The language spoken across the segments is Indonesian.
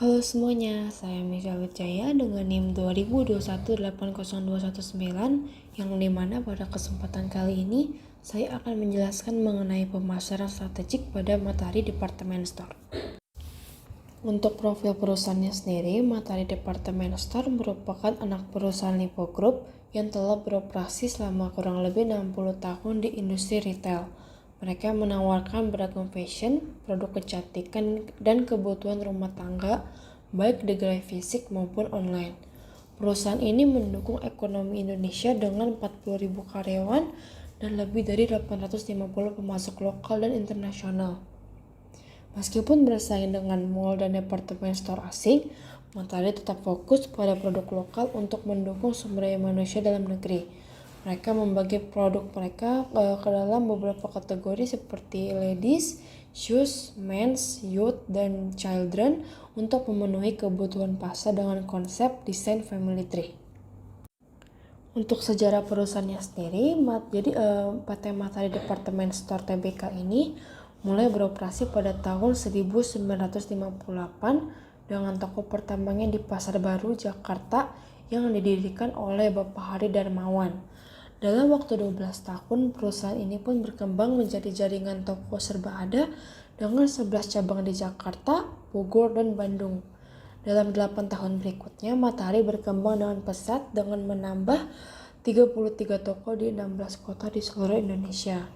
Halo semuanya, saya Misha Wijaya dengan NIM 2021802119 yang dimana pada kesempatan kali ini saya akan menjelaskan mengenai pemasaran strategik pada Matahari Department Store. Untuk profil perusahaannya sendiri, Matahari Department Store merupakan anak perusahaan Lipo Group yang telah beroperasi selama kurang lebih 60 tahun di industri retail. Mereka menawarkan beragam fashion, produk kecantikan, dan kebutuhan rumah tangga, baik di gerai fisik maupun online. Perusahaan ini mendukung ekonomi Indonesia dengan 40.000 karyawan dan lebih dari 850 pemasok lokal dan internasional. Meskipun bersaing dengan mall dan departemen store asing, Matahari tetap fokus pada produk lokal untuk mendukung sumber daya manusia dalam negeri. Mereka membagi produk mereka ke dalam beberapa kategori seperti ladies, shoes, men's, youth, dan children untuk memenuhi kebutuhan pasar dengan konsep desain family tree. Untuk sejarah perusahaannya sendiri, PT Matahari Department Store Tbk ini mulai beroperasi pada tahun 1958 dengan toko pertamanya di Pasar Baru, Jakarta yang didirikan oleh Bapak Hari Darmawan. Dalam waktu 12 tahun, perusahaan ini pun berkembang menjadi jaringan toko serba ada dengan 11 cabang di Jakarta, Bogor, dan Bandung. Dalam 8 tahun berikutnya, Matahari berkembang dengan pesat dengan menambah 33 toko di 16 kota di seluruh Indonesia.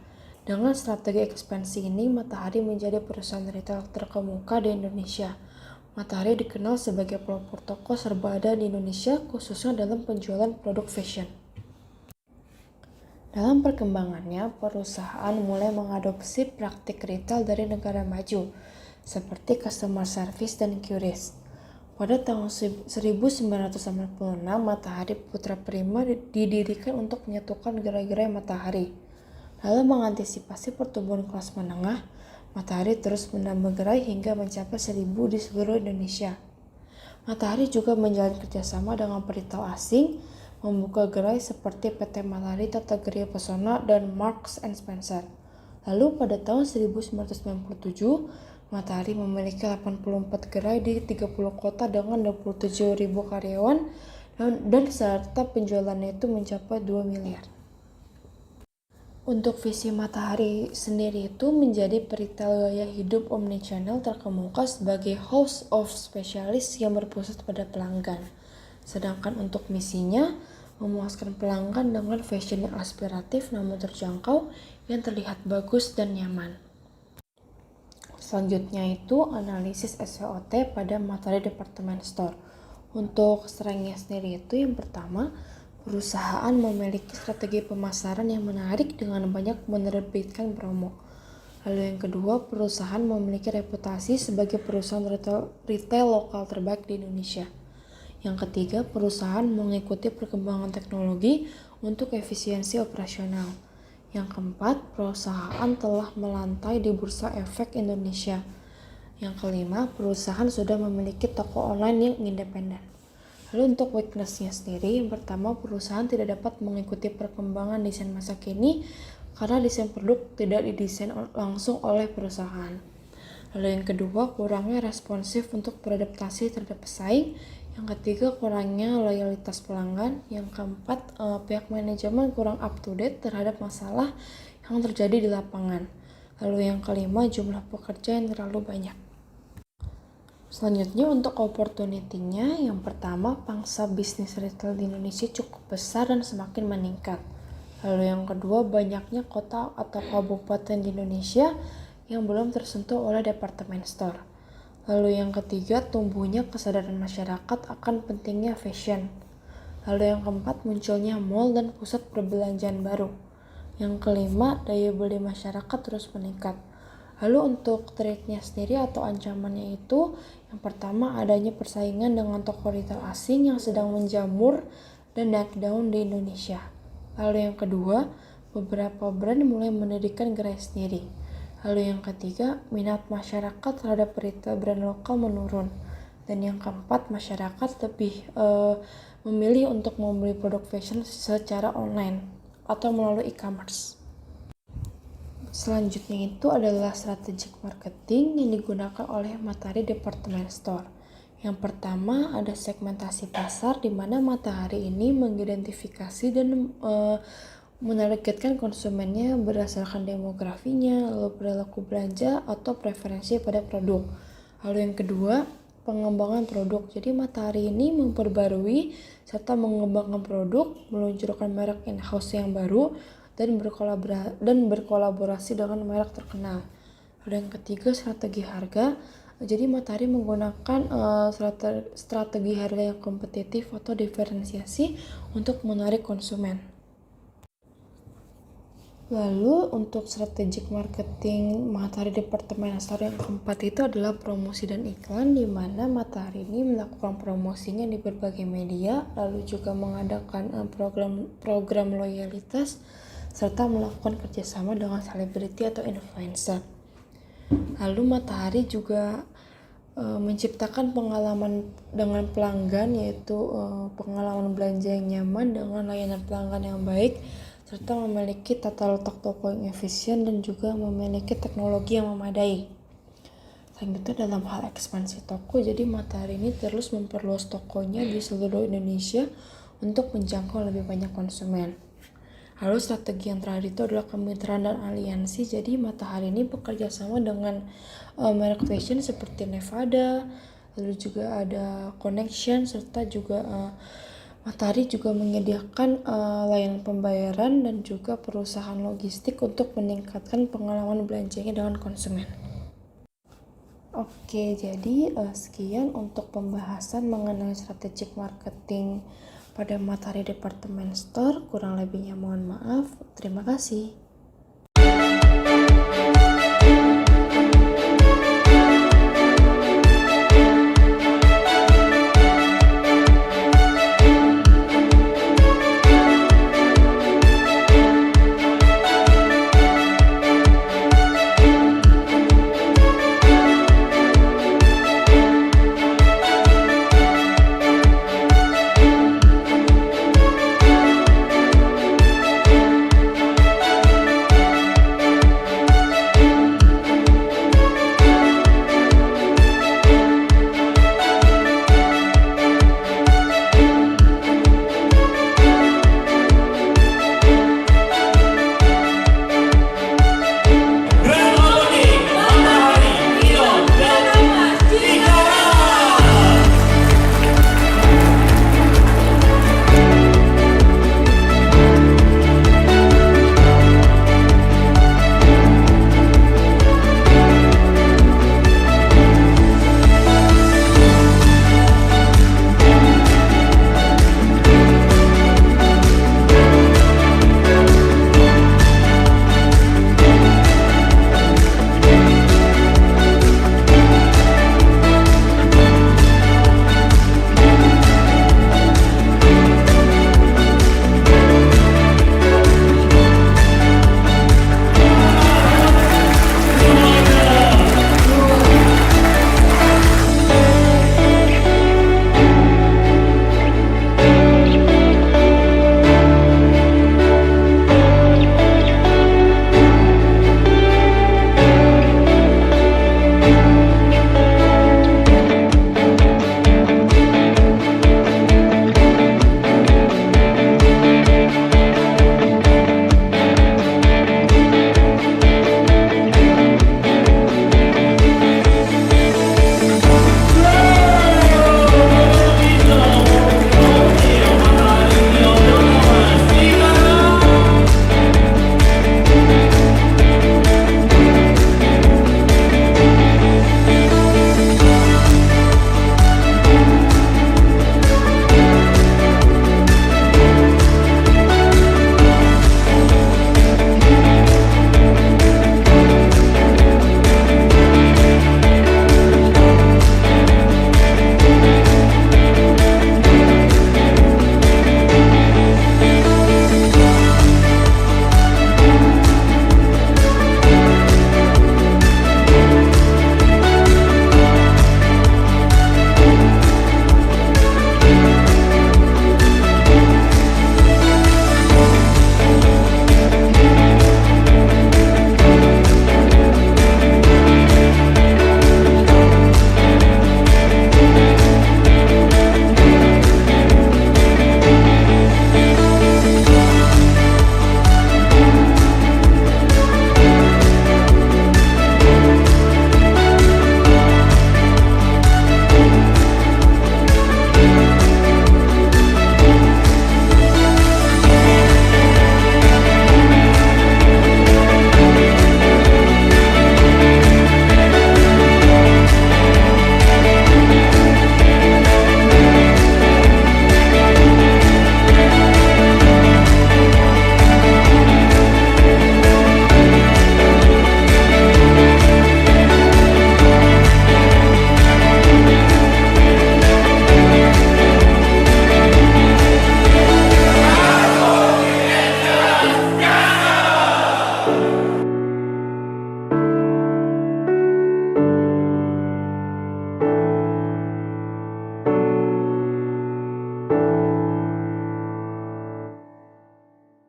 Dengan strategi ekspansi ini, Matahari menjadi perusahaan retail terkemuka di Indonesia. Matahari dikenal sebagai pelopor toko serba ada di Indonesia, khususnya dalam penjualan produk fashion. Dalam perkembangannya, perusahaan mulai mengadopsi praktik retail dari negara maju, seperti customer service dan QRIS. Pada tahun 1996, Matahari Putra Prima didirikan untuk menyatukan gerai-gerai Matahari. Dalam mengantisipasi pertumbuhan kelas menengah, Matahari terus menambah gerai hingga mencapai 1.000 di seluruh Indonesia. Matahari juga menjalin kerjasama dengan retail asing, membuka gerai seperti PT Matahari Tata Gria Pesona dan Marks & Spencer. Lalu pada tahun 1997, Matahari memiliki 84 gerai di 30 kota dengan 27.000 karyawan dan serta penjualannya itu mencapai 2 miliar. Untuk visi Matahari sendiri itu menjadi peritel gaya hidup omnichannel terkemuka sebagai house of specialist yang berpusat pada pelanggan. Sedangkan untuk misinya, memuaskan pelanggan dengan fashion yang aspiratif namun terjangkau, yang terlihat bagus dan nyaman. Selanjutnya itu analisis SWOT pada Matahari Department Store. Untuk strength-nya sendiri itu yang pertama, perusahaan memiliki strategi pemasaran yang menarik dengan banyak menerbitkan promo. Lalu yang kedua, perusahaan memiliki reputasi sebagai perusahaan retail lokal terbaik di Indonesia. Yang ketiga, perusahaan mengikuti perkembangan teknologi untuk efisiensi operasional. Yang keempat, perusahaan telah melantai di Bursa Efek Indonesia. Yang kelima, perusahaan sudah memiliki toko online yang independen. Lalu untuk weakness-nya sendiri, yang pertama, perusahaan tidak dapat mengikuti perkembangan desain masa kini karena desain produk tidak didesain langsung oleh perusahaan. Lalu yang kedua, kurangnya responsif untuk beradaptasi terhadap pesaing. Yang ketiga, kurangnya loyalitas pelanggan. Yang keempat, pihak manajemen kurang up to date terhadap masalah yang terjadi di lapangan. Lalu yang kelima, jumlah pekerja yang terlalu banyak. Selanjutnya untuk opportunity-nya, yang pertama, pangsa bisnis retail di Indonesia cukup besar dan semakin meningkat. Lalu yang kedua, banyaknya kota atau kabupaten di Indonesia yang belum tersentuh oleh departemen store. Lalu yang ketiga, tumbuhnya kesadaran masyarakat akan pentingnya fashion. Lalu yang keempat, munculnya mall dan pusat perbelanjaan baru. Yang kelima, daya beli masyarakat terus meningkat. Lalu untuk threat-nya sendiri atau ancamannya itu, yang pertama, adanya persaingan dengan toko retail asing yang sedang menjamur dan naik daun di Indonesia. Lalu yang kedua, beberapa brand mulai mendirikan gerai sendiri. Lalu yang ketiga, minat masyarakat terhadap retail brand lokal menurun. Dan yang keempat, masyarakat lebih memilih untuk membeli produk fashion secara online atau melalui e-commerce. Selanjutnya itu adalah strategic marketing yang digunakan oleh Matahari Department Store. Yang pertama ada segmentasi pasar, di mana Matahari ini mengidentifikasi dan menargetkan konsumennya berdasarkan demografinya, lalu perilaku belanja atau preferensi pada produk. Lalu yang kedua, pengembangan produk. Jadi Matahari ini memperbarui serta mengembangkan produk, meluncurkan merek in-house yang baru, dan berkolaborasi dengan merek terkenal. Lalu yang ketiga, strategi harga. Jadi Matahari menggunakan strategi harga yang kompetitif atau diferensiasi untuk menarik konsumen. Lalu untuk strategic marketing Matahari Department Store yang keempat itu adalah promosi dan iklan, di mana Matahari ini melakukan promosinya di berbagai media, lalu juga mengadakan program loyalitas, serta melakukan kerjasama dengan selebriti atau influencer. Lalu Matahari juga menciptakan pengalaman dengan pelanggan, yaitu pengalaman belanja yang nyaman dengan layanan pelanggan yang baik, serta memiliki tata letak toko yang efisien dan juga memiliki teknologi yang memadai. Selain itu dalam hal ekspansi toko, jadi Matahari ini terus memperluas tokonya di seluruh Indonesia untuk menjangkau lebih banyak konsumen. Lalu strategi yang terakhir itu adalah kemitraan dan aliansi. Jadi Matahari ini bekerja sama dengan merek fashion seperti Nevada, lalu juga ada Connection, serta juga Matahari juga menyediakan layanan pembayaran dan juga perusahaan logistik untuk meningkatkan pengalaman belanjanya dengan konsumen. Oke, jadi sekian untuk pembahasan mengenai strategic marketing pada Matahari Department Store. Kurang lebihnya mohon maaf. Terima kasih.